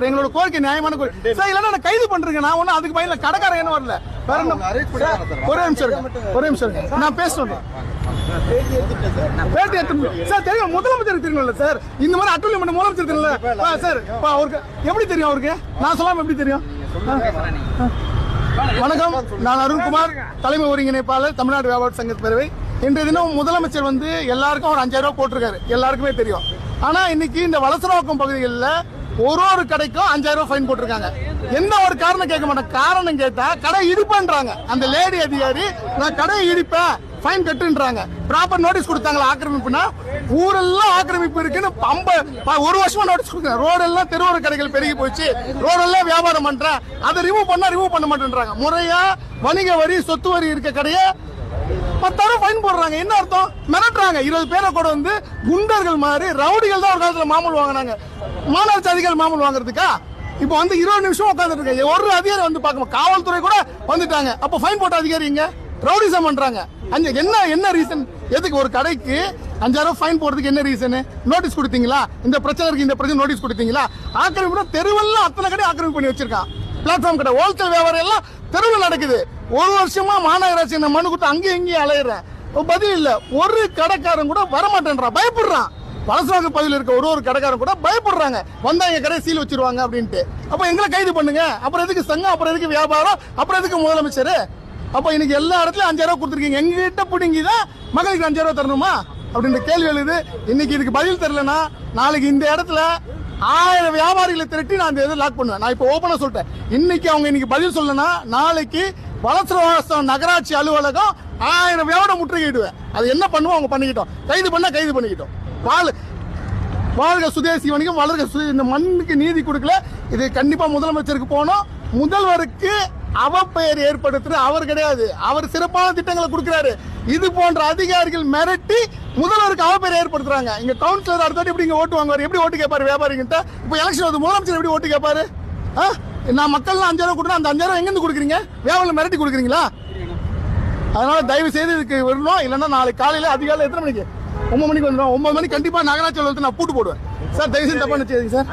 Sir, எங்களோட கோரிக்கை நியாயமான கோரிக்கை சார். இல்லன்னா நான் கைது பண்றேங்க. நான் ஒன்னும் அதுக்கு பயந்து கடைக்காரன் என்ன வரல. வேற என்ன? ஒரே நிமிஷம் நான் பேசுறேன். பேட்டி எடுத்து சார் தெரியும், முதலமைச்சருக்கு தெரியும்ல சார். இந்த மாதிரி அட்டூழியம் பண்ண முதலமைச்சர் தெரியல சார். அவருக்கு எப்படி தெரியும்? அவருக்கு நான் சொல்லாம எப்படி தெரியும்? வணக்கம், நான் அருண்குமார், தலைமை ஒருங்கிணைப்பாளர், தமிழ்நாடு வியாபார சங்க பேரவை. இன்றைய தினம் முதலமைச்சர் வந்து எல்லாருக்கும் ஒரு 5000 ரூபாய் போட்டிருக்காரு, எல்லாருக்குமே தெரியும். ஆனா இன்னைக்கு இந்த வலசரவாக்கம் பகுதிகளில் ஒரு கடைக்கும் 5000 ரூபாய் ஃபைன் போட்டிருக்காங்க. எந்த ஒரு காரணம் கேட்க மாட்டேன். காரணம் கேட்டா கடை இடிப்பேன்றாங்க. அந்த லேடி அதிகாரி நான் கடையை இடிப்பேன், ஃபைன் கட்டுன்றாங்க. ப்ராப்பர் நோட்டீஸ் கொடுத்தாங்களா? ஆக்கிரமிப்புனா ஊரெல்லாம் ஆக்கிரமிப்பு இருக்குன்னு 1 வருஷமா நோட்டீஸ் கொடுக்குறாங்க. ரோடெல்லாம் தெருவோர கடைகள் பெருகி போச்சு, ரோடெல்லாம் வியாபாரம் பண்றேன், அதை ரிமூவ் பண்ண மாட்டேன்றாங்க. முறையா வணிக வரி சொத்து வரி இருக்க கடையை 10,000 ஃபைன் போடுறாங்க. என்ன அர்த்தம்? மிரட்டுறாங்க. 20 பேரை கூட வந்து குண்டர்கள் மாதிரி ரவுடிகள் தான் ஒரு காலத்துல மாமூல் வாங்கினாங்க. மாநகராட்சி அதிகாரி மாமூல் வாங்குறதுக்கா? இப்ப வந்து 20 நிமிஷம் உட்காந்துட்டு இருக்க ஒரு அதிகாரி வந்து பார்க்கணும். காவல்துறை கூட வந்துட்டாங்க. அப்ப ஃபைன் போட்ட அதிகாரி இங்க ரவுடிசம் பண்றாங்க. என்ன ரீசன்? எதுக்கு ஒரு கடைக்கு 5000 ரூபாய் ஃபைன் போடுறதுக்கு என்ன ரீசன்? நோட்டீஸ் கொடுத்தீங்களா? இந்த பிரச்சனை இருக்கு, இந்த பிரச்சனை நோட்டீஸ் கொடுத்தீங்களா? ஆக்கிரமிப்பு தெருவெல்லாம் அத்தனை கடை ஆக்கிரமிப்பு பண்ணி வச்சிருக்கான். பிளாட்ஃபார்ம் கடை, ஹோல்சேல் வியாபாரம் எல்லாம் தெருவில் நடக்குது. 1 வருஷமா மாநகராட்சி மனு கொடுத்து அங்கேயும் இங்கேயும் அலையிறேன், பதில் இல்ல. ஒரு கடைக்காரன் கூட வரமாட்டேன்றான், பயப்படுறான். வலசரவாக்க பகுதியில் இருக்க ஒரு கடைக்காரன் கூட பயப்படுறாங்க, வந்தா எங்க கடை சீல் வச்சிருவாங்க அப்படின்ட்டு. அப்ப எங்களை கைது பண்ணுங்க. அப்புறம் எதுக்கு சங்கம்? அப்புறம் எதுக்கு வியாபாரம்? அப்புறம் எதுக்கு முதலமைச்சர்? அப்ப இன்னைக்கு எல்லா இடத்துலயும் 5000 ரூபாய் கொடுத்துருக்கீங்க, எங்க கிட்ட பிடிங்கிதான் மகளுக்கு 5000 ரூபாய் தரணுமா அப்படின்ற கேள்வி எழுது. இன்னைக்கு இதுக்கு பதில் தெரியலன்னா நாளைக்கு இந்த இடத்துல 1000 வியாபாரிகளை திரட்டி நான் இந்த லாக் பண்ணுவேன். நான் இப்ப ஓபனா சொல்லிட்டேன். இன்னைக்கு அவங்க இன்னைக்கு பதில் சொல்லனா நாளைக்கு வலசரவாக்கம் நகராட்சி அலுவலகம் 1000 வியாபாரம் முற்றுகையிடுவேன். அது என்ன பண்ணுவோம் அவங்க பண்ணிக்கிட்டோம். கைது பண்ணிக்கிட்டோம். வாழ்க சுதேசி வணிகம், வளர்க இந்த மண்ணுக்கு நீதி கொடுக்கல. இது கண்டிப்பா முதலமைச்சருக்கு போனோம். முதல்வருக்கு அவப்பெயர் ஏற்படுத்துற அவர் கிடையாது. அவர் சிறப்பான திட்டங்களை கொடுக்கிறாரு. இது போன்ற அதிகாரிகள் மிரட்டி முதல்வருக்கு அவப்பெயர் ஏற்படுத்துறாங்க. இங்க கவுன்சிலர் அடுத்த எப்படி இங்க ஓட்டு வாங்குவாரு? எப்படி ஓட்டு கேட்பாரு வியாபாரிகிட்ட? இப்ப எலெக்ஷன் வந்து முதலமைச்சர் எப்படி ஓட்டு கேட்பாரு? நான் மக்கள் 5000 ரூபாய் கொடுத்தா அந்த 5000 ரூபாய் எங்க இருந்து கொடுக்குறீங்க? வியாபாரம் மிரட்டி கொடுக்குறீங்களா? அதனால தயவு செய்து இதுக்கு வரணும். இல்லைன்னா நாளைக்கு காலையில அதிகாலை எத்தனை மணிக்கு? 9 மணிக்கு வந்துடும். 9 மணிக்கு கண்டிப்பா நகராட்சி அலுவலகத்தை நான் பூட்டு போடுவேன் சார். தயவு செய்து தப்பா நினைச்சீங்க சார்.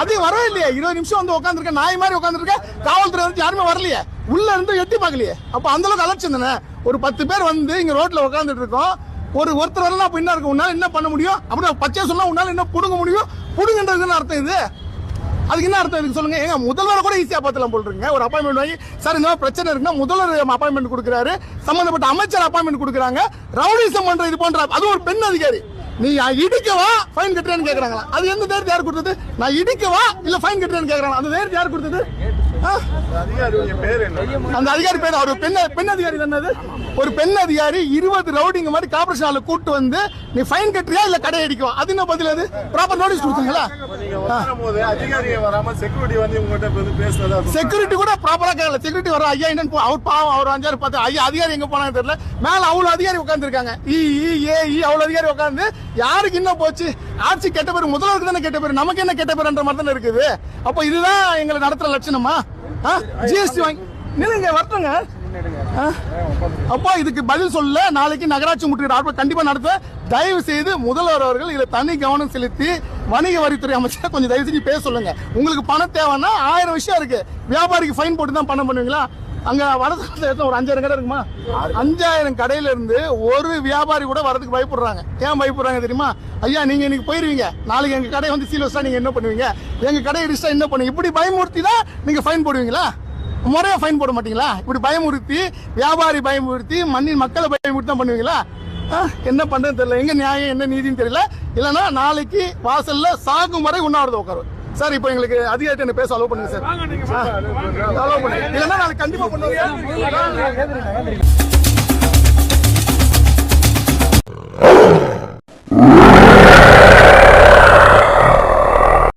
அது வரவே இல்லையே. 20 நிமிஷம் வந்து உட்காந்துருக்கேன், நாய் மாதிரி உட்காந்துருக்கேன். காவல்துறை வந்து யாருமே வரலையே, உள்ள இருந்து எட்டி பார்க்கலையே. அப்ப அந்த அளவுக்கு அலட்சியம் தானே. ஒரு 10 பேர் வந்து இங்க ரோட்ல உட்காந்துட்டு இருக்கோம். ஒருத்தர் வரலாம், அப்ப என்ன இருக்கு? உன்னால என்ன பண்ண முடியும்? அப்படி பச்சை சொன்னா உன்னால என்ன புடுங்க முடியும்? புடுங்கன்றதுன்னு அர்த்தம் இது. அதுக்கு என்ன அர்த்தம் இதுக்கு சொல்லுங்க. ஏங்க முதல்வரை கூட ஈஸியா பார்த்துலாம் போடுறீங்க. ஒரு அப்பாயின்மெண்ட் வாங்கி சார் இந்த பிரச்சனை இருக்குன்னா முதல்வர் அப்பாயின்மெண்ட் கொடுக்குறாரு, சம்பந்தப்பட்ட அமைச்சர் அப்பாயின்மெண்ட் கொடுக்குறாங்க. ரவுடிசம் பண்ற இது போன்ற அது ஒரு பெண் அதிகாரி. நீ இடிக்கவா ஃபைன் கட்டுறேன்னு கேக்குறாங்களா? அது எந்த தைரியத்தை யார் கொடுத்தது? நான் இடிக்கவா இல்ல ஃபைன் கட்டுறேன்னு கேக்குறாங்க. அந்த தைரியத்தை யார் கொடுத்தது? அந்த அதிகாரி பேர் அவர் பெண் அதிகாரி தானே. ஒரு பெண் அதிகாரி 20 ரவுடிங்க மாதிரி கார்பரேஷன் ஆளு கூட்டு வந்து நீ ஃபைன் கட்டுறியா இல்ல கடை அடிக்குவா? அது என்ன பதில்? அது ப்ராப்பர் நோட்டீஸ் கொடுத்தீங்களா? செக்யூரிட்டி கூட ப்ராப்பரா கேட்கல. செக்யூரிட்டி வர ஐயா என்னன்னு அவர் பாவம், அவர் 5000 பார்த்து ஐயா அதிகாரி எங்க போனாங்க தெரியல. மேல அவ்வளவு அதிகாரி உட்கார்ந்து இருக்காங்க. அவ்வளவு அதிகாரி உட்கார்ந்து யாருக்கு என்ன போச்சு? ஆட்சி கெட்ட பேர் முதல்வருக்கு தானே கெட்ட பேர், நமக்கு என்ன கெட்ட பேர்ன்ற மாதிரி தானே இருக்குது. அப்ப இதுதான் எங்களை நடத்துற லட்சணமா? ஜிஎஸ்டி வாங்கி நிலுங்க வரட்டுங்க. அப்போ இதுக்கு பதில் சொல்ல நாளைக்கு நகராட்சி முற்றுகை கண்டிப்பா நடத்த தயவு செய்து முதல்வர் அவர்கள் இதுல தனி கவனம் செலுத்தி வணிக வரித்துறை அமைச்சர் கொஞ்சம் தயவு செஞ்சு பேச சொல்லுங்க. உங்களுக்கு பணம் தேவைன்னா 1000 விஷயம் இருக்கு. வியாபாரிக்கு ஃபைன் போட்டு தான் பணம் பண்ணுவீங்களா? அங்க வடசரத்துல ஒரு 5000 கடை இருக்குமா? 5000 கடையில இருந்து ஒரு வியாபாரி கூட வரதுக்கு பயப்படுறாங்க. ஏன் பயப்படுறாங்க தெரியுமா? ஐயா நீங்க இன்னைக்கு போயிருவீங்க, நாளைக்கு எங்க கடை வந்து சீல் வச்சா நீங்க என்ன பண்ணுவீங்க? எங்க கடை இடிச்சா என்ன பண்ணுவீங்க? இப்படி பயமுறுத்தி தான் நீங்க ஃபைன் போடுவீங்களா? முறையா ஃபைன் போட மாட்டீங்களா? இப்படி பயமுறுத்தி வியாபாரி பயமுறுத்தி மண்ணின் மக்களை பயமுறுத்தி தான் பண்ணுவீங்களா? என்ன பண்றதுன்னு தெரியல. எங்க நியாயம் என்ன நீதினு தெரியல. இல்லன்னா நாளைக்கு வாசல்ல சாகும் வரை உண்ணாவிரதம் உட்காருவோம் சார். இப்போ எங்களுக்கு அதிகாரிட்ட என்ன பேச அலோவ் பண்ணுங்க சார். அலோவ் பண்ணுங்க. இல்லன்னா நாளைக்கு கண்டிப்பா பண்ணுவாங்க.